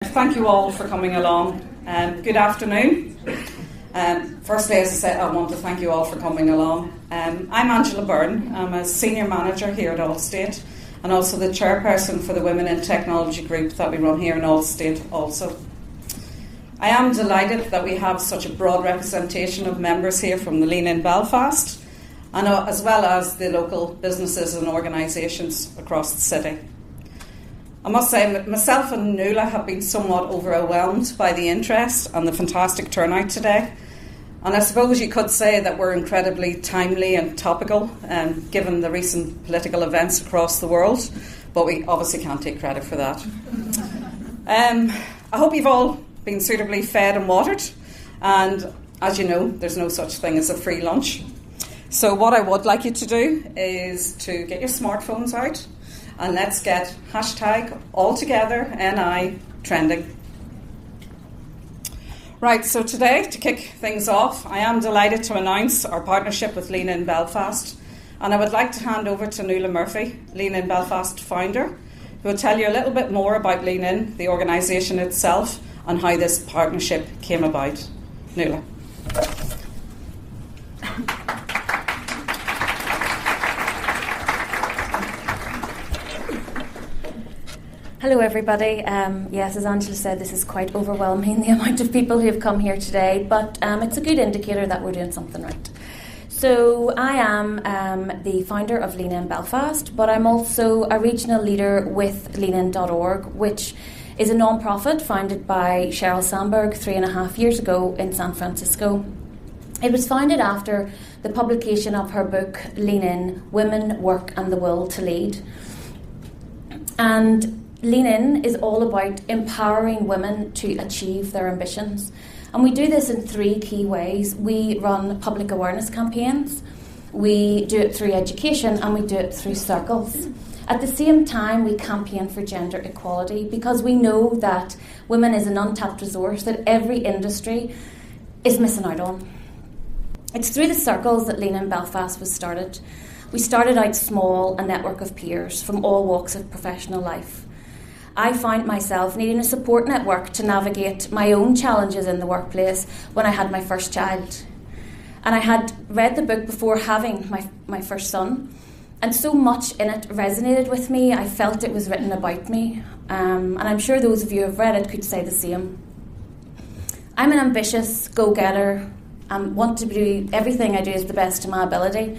Thank you all for coming along. Good afternoon. Firstly, as I said, I want to thank you all for coming along. I'm Angela Byrne. I'm a Senior Manager here at Allstate and also the Chairperson for the Women in Technology group that we run here in Allstate also. I am delighted that we have such a broad representation of members here from the Lean In Belfast and as well as the local businesses and organisations across the city. I must say, myself and Nuala have been somewhat overwhelmed by the interest and the fantastic turnout today. And I suppose you could say that we're incredibly timely and topical, given the recent political events across the world, but we obviously can't take credit for that. I hope you've all been suitably fed and watered, and as you know, there's no such thing as a free lunch. So what I would like you to do is to get your smartphones out, and let's get hashtag AlltogetherNI trending. Right, so today, to kick things off, I am delighted to announce our partnership with Lean In Belfast. And I would like to hand over to Nuala Murphy, Lean In Belfast founder, who will tell you a little bit more about Lean In, the organisation itself, and how this partnership came about. Nuala. Hello everybody. Yes, as Angela said, this is quite overwhelming, the amount of people who have come here today, but it's a good indicator that we're doing something right. So I am the founder of Lean In Belfast, but I'm also a regional leader with leanin.org, which is a non-profit founded by Sheryl Sandberg 3.5 years ago in San Francisco. It was founded after the publication of her book, Lean In, Women, Work and the Will to Lead. And Lean In is all about empowering women to achieve their ambitions. And we do this in 3 key ways. We run public awareness campaigns, we do it through education, and we do it through circles. At the same time, we campaign for gender equality because we know that women is an untapped resource that every industry is missing out on. It's through the circles that Lean In Belfast was started. We started out small, a network of peers from all walks of professional life. I found myself needing a support network to navigate my own challenges in the workplace when I had my first child. And I had read the book before having my first son, and so much in it resonated with me. I felt it was written about me, and I'm sure those of you who have read it could say the same. I'm an ambitious go-getter and want to do everything I do as the best to my ability.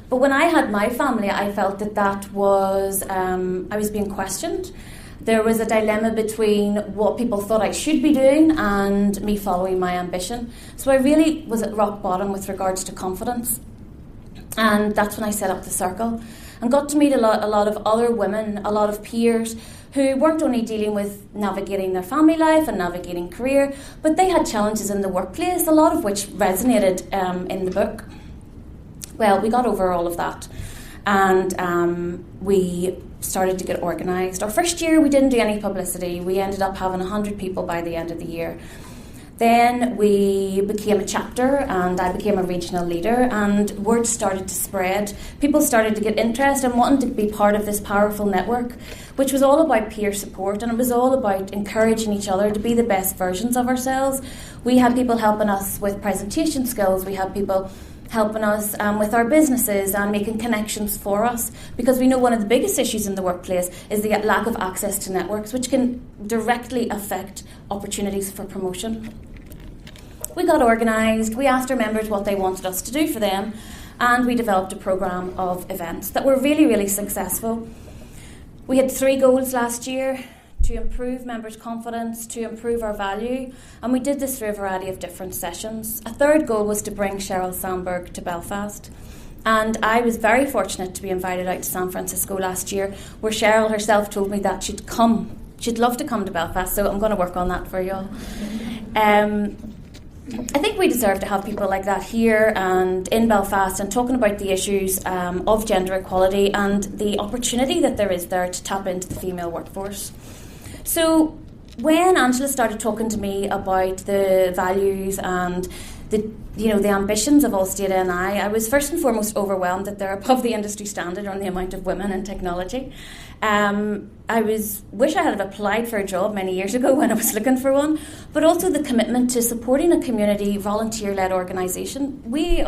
But when I had my family, I felt that was, I was being questioned. There was a dilemma between what people thought I should be doing and me following my ambition. So I really was at rock bottom with regards to confidence. And that's when I set up the circle and got to meet a lot of other women, a lot of peers who weren't only dealing with navigating their family life and navigating career, but they had challenges in the workplace, a lot of which resonated in the book. Well, we got over all of that and we started to get organised. Our first year we didn't do any publicity. We ended up having 100 people by the end of the year. Then we became a chapter and I became a regional leader and word started to spread. People started to get interest and wanting to be part of this powerful network, which was all about peer support and it was all about encouraging each other to be the best versions of ourselves. We had people helping us with presentation skills. We had people helping us with our businesses and making connections for us, because we know one of the biggest issues in the workplace is the lack of access to networks, which can directly affect opportunities for promotion. We got organised, we asked our members what they wanted us to do for them, and we developed a programme of events that were really, really successful. We had 3 goals last year: to improve members' confidence, to improve our value, and we did this through a variety of different sessions. A 3rd goal was to bring Sheryl Sandberg to Belfast, and I was very fortunate to be invited out to San Francisco last year, where Sheryl herself told me that she'd come. She'd love to come to Belfast, so I'm going to work on that for you all. I think we deserve to have people like that here and in Belfast and talking about the issues of gender equality and the opportunity that there is there to tap into the female workforce. So when Angela started talking to me about the values and the ambitions of Allstate.NI, I was first and foremost overwhelmed that they're above the industry standard on the amount of women in technology. I wish I had applied for a job many years ago when I was looking for one, but also the commitment to supporting a community volunteer-led organisation. We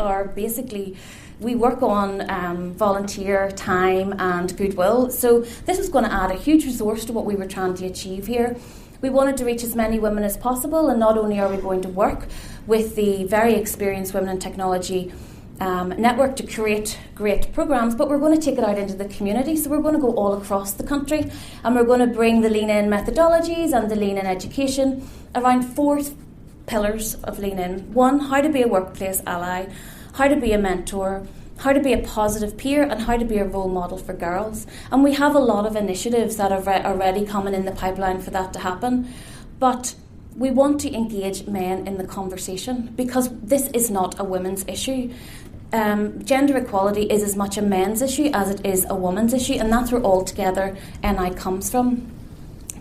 work on volunteer time and goodwill, so this was going to add a huge resource to what we were trying to achieve here. We wanted to reach as many women as possible, and not only are we going to work with the very experienced Women in Technology network to create great programmes, but we're going to take it out into the community. So we're going to go all across the country, and we're going to bring the lean-in methodologies and the lean-in education around 4 pillars of lean-in. 1, how to be a workplace ally, how to be a mentor, how to be a positive peer, and how to be a role model for girls. And we have a lot of initiatives that are already coming in the pipeline for that to happen. But we want to engage men in the conversation, because this is not a women's issue. Gender equality is as much a men's issue as it is a woman's issue, and that's where AlltogetherNI comes from.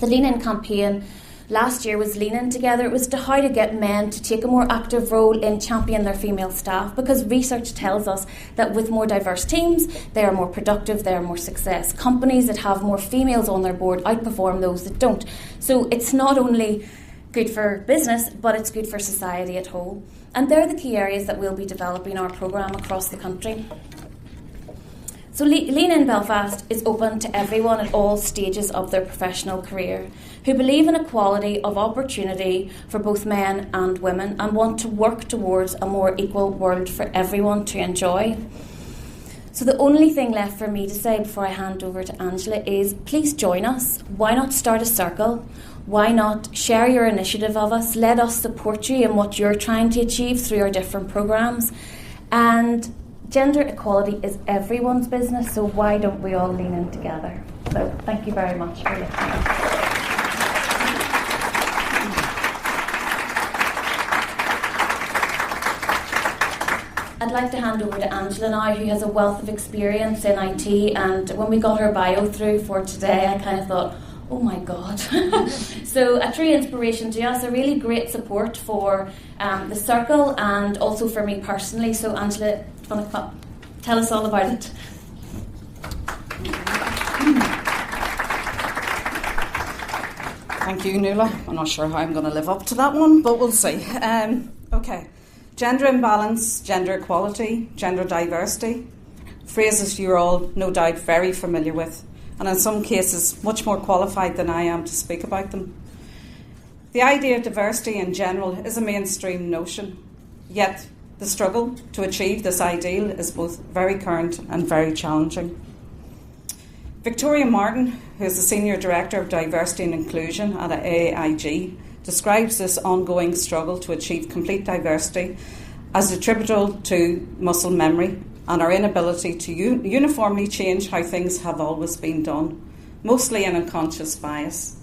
The Lean In campaign last year was Lean In Together. It was to how to get men to take a more active role in championing their female staff, because research tells us that with more diverse teams, they are more productive, they are more success. Companies that have more females on their board outperform those that don't. So it's not only good for business, but it's good for society at whole. And they're the key areas that we'll be developing our programme across the country. So Lean In Belfast is open to everyone at all stages of their professional career who believe in equality of opportunity for both men and women and want to work towards a more equal world for everyone to enjoy. So the only thing left for me to say before I hand over to Angela is please join us. Why not start a circle? Why not share your initiative of us? Let us support you in what you're trying to achieve through our different programmes. And gender equality is everyone's business, so why don't we all lean in together? So thank you very much for listening. I'd like to hand over to Angela now, who has a wealth of experience in IT, and when we got her bio through for today, I kind of thought, oh my God. So a true inspiration to us, a really great support for the circle and also for me personally. So Angela, do you want to tell us all about it? Thank you, Nuala. I'm not sure how I'm going to live up to that one, but we'll see. Okay. Gender imbalance, gender equality, gender diversity, phrases you're all no doubt very familiar with, and in some cases much more qualified than I am to speak about them. The idea of diversity in general is a mainstream notion, yet the struggle to achieve this ideal is both very current and very challenging. Victoria Martin, who is the Senior Director of Diversity and Inclusion at AIG, describes this ongoing struggle to achieve complete diversity as attributable to muscle memory and our inability to uniformly change how things have always been done, mostly an unconscious bias.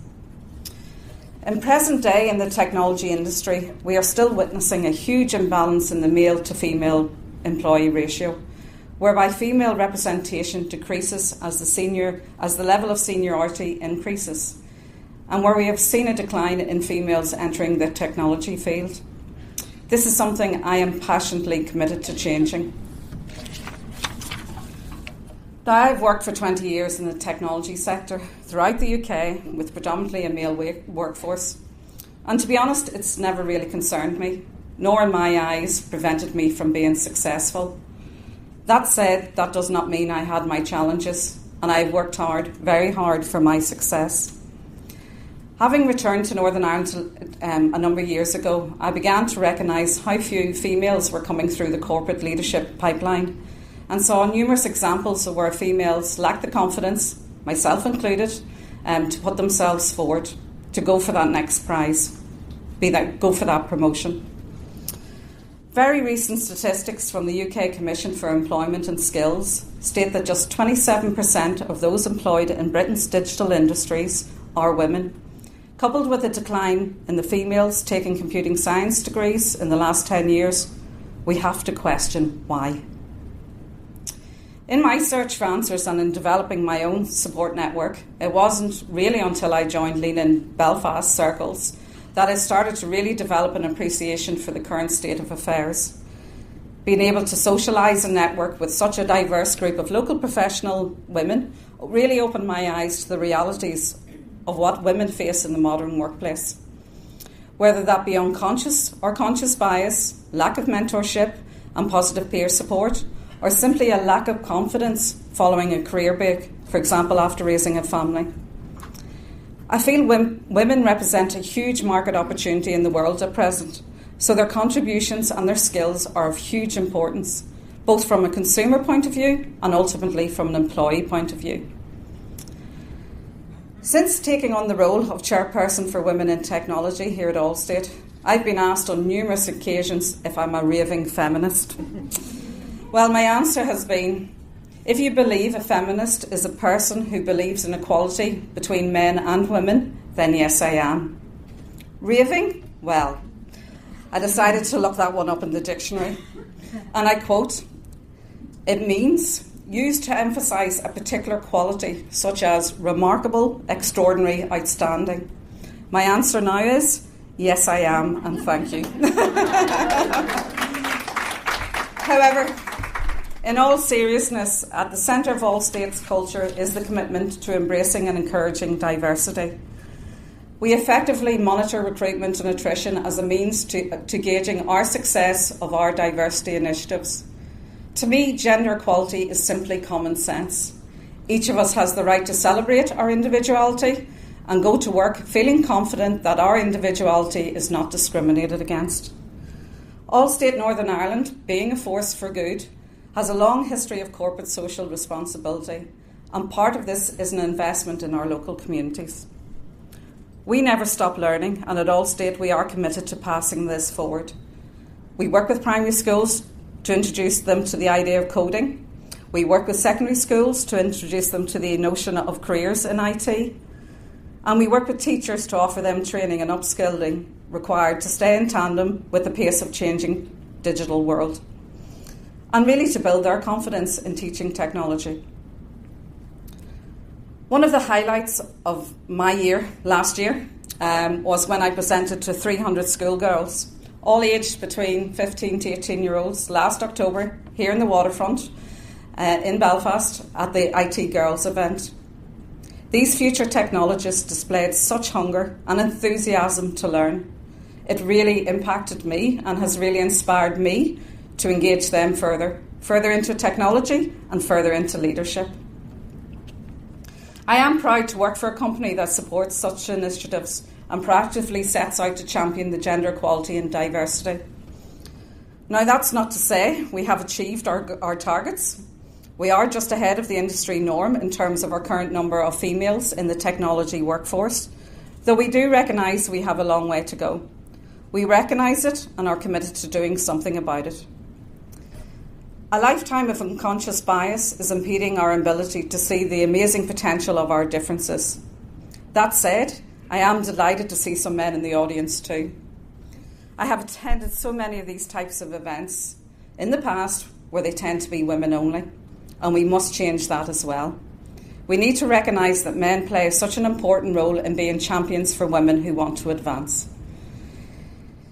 In present day in the technology industry, we are still witnessing a huge imbalance in the male to female employee ratio, whereby female representation decreases as the level of seniority increases, and where we have seen a decline in females entering the technology field. This is something I am passionately committed to changing. Now, I've worked for 20 years in the technology sector throughout the UK with predominantly a male workforce. And to be honest, it's never really concerned me, nor in my eyes prevented me from being successful. That said, that does not mean I had my challenges, and I've worked hard, very hard, for my success. Having returned to Northern Ireland a number of years ago, I began to recognise how few females were coming through the corporate leadership pipeline and saw numerous examples of where females lacked the confidence, myself included, to put themselves forward, to go for that next prize, go for that promotion. Very recent statistics from the UK Commission for Employment and Skills state that just 27% of those employed in Britain's digital industries are women. Coupled with a decline in the females taking computing science degrees in the last 10 years, we have to question why. In my search for answers and in developing my own support network, it wasn't really until I joined Lean In Belfast circles that I started to really develop an appreciation for the current state of affairs. Being able to socialise and network with such a diverse group of local professional women really opened my eyes to the realities of what women face in the modern workplace. Whether that be unconscious or conscious bias, lack of mentorship and positive peer support, or simply a lack of confidence following a career break, for example, after raising a family. I feel women represent a huge market opportunity in the world at present, so their contributions and their skills are of huge importance, both from a consumer point of view and ultimately from an employee point of view. Since taking on the role of chairperson for women in technology here at Allstate, I've been asked on numerous occasions if I'm a raving feminist. Well, my answer has been, if you believe a feminist is a person who believes in equality between men and women, then yes, I am. Raving? Well, I decided to look that one up in the dictionary. And I quote, "It means used to emphasise a particular quality, such as remarkable, extraordinary, outstanding." My answer now is, yes, I am, and thank you. However, in all seriousness, at the centre of Allstate's culture is the commitment to embracing and encouraging diversity. We effectively monitor recruitment and attrition as a means to gauging our success of our diversity initiatives. To me, gender equality is simply common sense. Each of us has the right to celebrate our individuality and go to work feeling confident that our individuality is not discriminated against. Allstate Northern Ireland, being a force for good, has a long history of corporate social responsibility, and part of this is an investment in our local communities. We never stop learning, and at Allstate we are committed to passing this forward. We work with primary schools to introduce them to the idea of coding. We work with secondary schools to introduce them to the notion of careers in IT. And we work with teachers to offer them training and upskilling required to stay in tandem with the pace of changing digital world. And really to build their confidence in teaching technology. One of the highlights of my year, last year, was when I presented to 300 schoolgirls, all aged between 15 to 18-year-olds, last October, here in the waterfront, in Belfast, at the IT Girls event. These future technologists displayed such hunger and enthusiasm to learn. It really impacted me and has really inspired me to engage them further into technology and further into leadership. I am proud to work for a company that supports such initiatives and proactively sets out to champion the gender equality and diversity. Now, that's not to say we have achieved our targets. We are just ahead of the industry norm in terms of our current number of females in the technology workforce, though we do recognise we have a long way to go. We recognise it and are committed to doing something about it. A lifetime of unconscious bias is impeding our ability to see the amazing potential of our differences. That said, I am delighted to see some men in the audience too. I have attended so many of these types of events in the past where they tend to be women only, and we must change that as well. We need to recognise that men play such an important role in being champions for women who want to advance.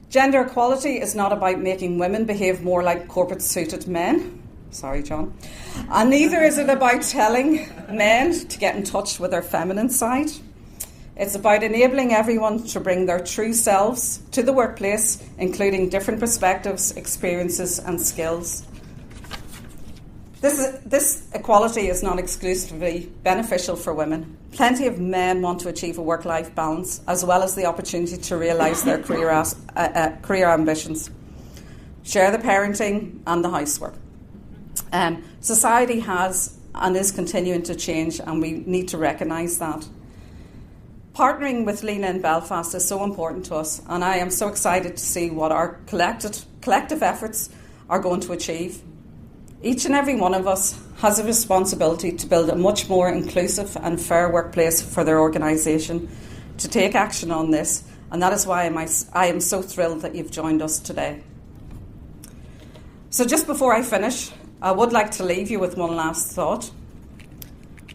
Gender equality is not about making women behave more like corporate-suited men. Sorry, John. And neither is it about telling men to get in touch with their feminine side. It's about enabling everyone to bring their true selves to the workplace, including different perspectives, experiences and skills. This equality is not exclusively beneficial for women. Plenty of men want to achieve a work-life balance, as well as the opportunity to realise their career ambitions, share the parenting and the housework. Society has and is continuing to change, and we need to recognise that. Partnering with Lena in Belfast is so important to us, and I am so excited to see what our collective efforts are going to achieve. Each and every one of us has a responsibility to build a much more inclusive and fair workplace for their organisation, to take action on this, and that is why I am so thrilled that you've joined us today. So just before I finish, I would like to leave you with one last thought.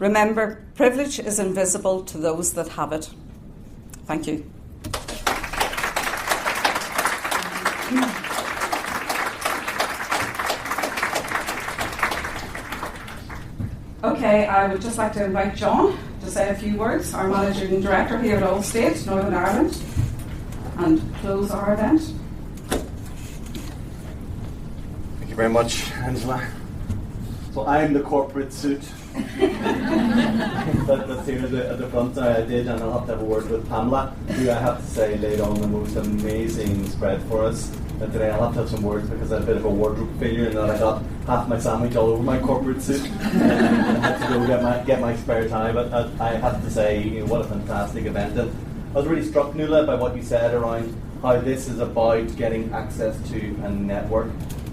Remember, privilege is invisible to those that have it. Thank you. Okay, I would just like to invite John to say a few words, our Managing Director here at Allstate, Northern Ireland, and close our event. Thank you very much, Angela. So I'm the corporate suit. That's here at the front. I did, and I'll have to have a word with Pamela, who I have to say laid on the most amazing spread for us. And today I'll have to have some words because I had a bit of a wardrobe failure and that I got half my sandwich all over my corporate suit. And I had to go get my spare tie. But I have to say, what a fantastic event. And I was really struck, Nuala, by what you said around how this is about getting access to a network.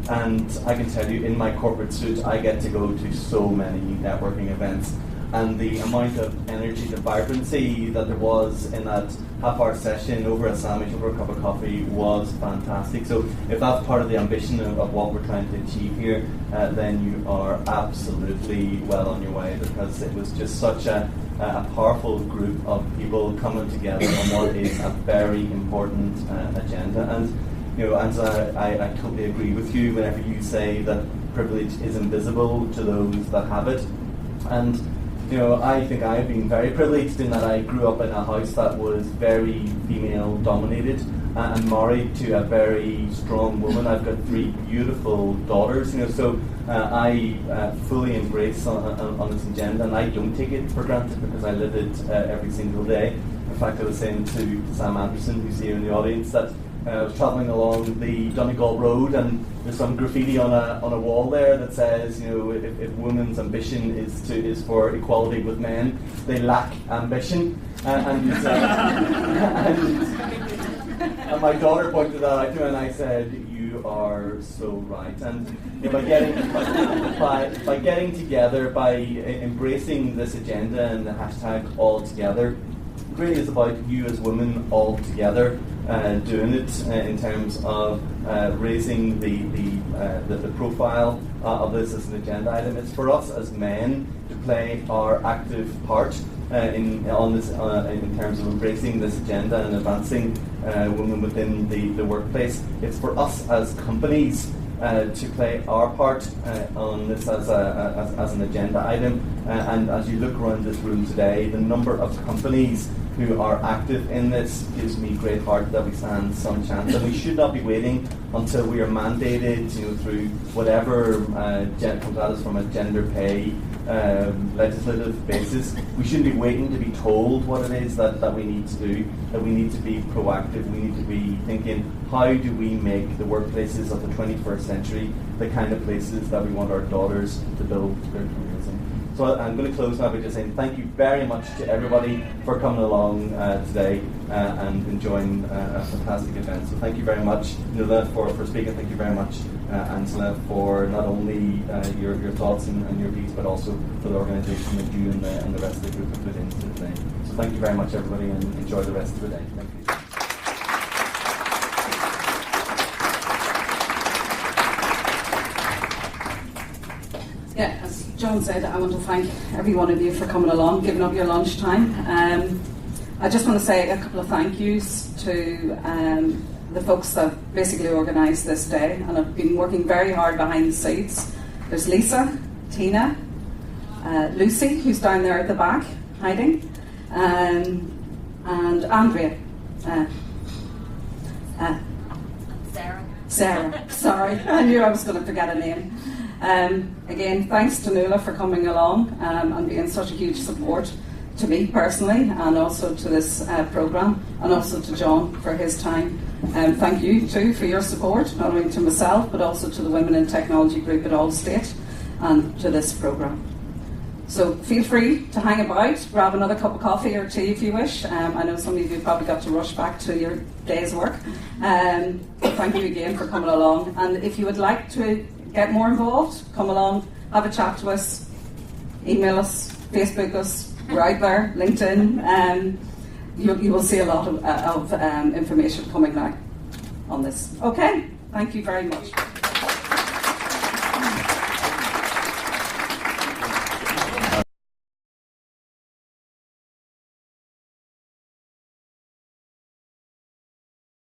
And I can tell you, in my corporate suit, I get to go to so many networking events. And the amount of energy, the vibrancy that there was in that half-hour session over a sandwich, over a cup of coffee was fantastic. So if that's part of the ambition of what we're trying to achieve here, then you are absolutely well on your way, because it was just such a powerful group of people coming together on what is a very important agenda. And Angela, I totally agree with you whenever you say that privilege is invisible to those that have it. And I think I've been very privileged in that I grew up in a house that was very female dominated and married to a very strong woman. I've got 3 beautiful daughters, so I fully embrace on this agenda, and I don't take it for granted because I live it every single day. In fact, I was saying to Sam Anderson, who's here in the audience, that I was travelling along the Donegal Road, and there's some graffiti on a wall there that says, if women's ambition is for equality with men, they lack ambition. And my daughter pointed that out to me, and I said, "You are so right." And by getting together, by embracing this agenda and the hashtag #AllTogether, it really is about you as women all together. Doing it in terms of raising the profile of this as an agenda item. It's for us as men to play our active part in terms of embracing this agenda and advancing women within the workplace. It's for us as companies to play our part on this as an agenda item. And as you look around this room today, the number of companies who are active in this gives me great heart that we stand some chance. And we should not be waiting until we are mandated, through whatever comes at us from a gender pay legislative basis. We shouldn't be waiting to be told what it is that we need to do, that we need to be proactive. We need to be thinking, how do we make the workplaces of the 21st century the kind of places that we want our daughters to build their careers in. So I'm going to close now by just saying thank you very much to everybody for coming along today and enjoying a fantastic event. So thank you very much, Nuala, for speaking. Thank you very much, Angela, for not only your thoughts and your piece, but also for the organisation that you and the rest of the group have put into today. So thank you very much, everybody, and enjoy the rest of the day. Thank you. Yeah, as John said, I want to thank every one of you for coming along, giving up your lunchtime. I just want to say a couple of thank yous to the folks that basically organised this day and have been working very hard behind the scenes. There's Lisa, Tina, Lucy, who's down there at the back, hiding, and Andrea. Sarah, sorry, I knew I was going to forget a name. Again, thanks to Nuala for coming along and being such a huge support to me personally, and also to this programme, and also to John for his time. Thank you too for your support, not only to myself but also to the Women in Technology group at Allstate and to this programme. So feel free to hang about, grab another cup of coffee or tea if you wish. I know some of you probably got to rush back to your day's work. But thank you again for coming along. And if you would like to get more involved, come along, have a chat to us, email us, Facebook us, we're out there, LinkedIn. You will see a lot of information coming now on this. Okay, thank you very much.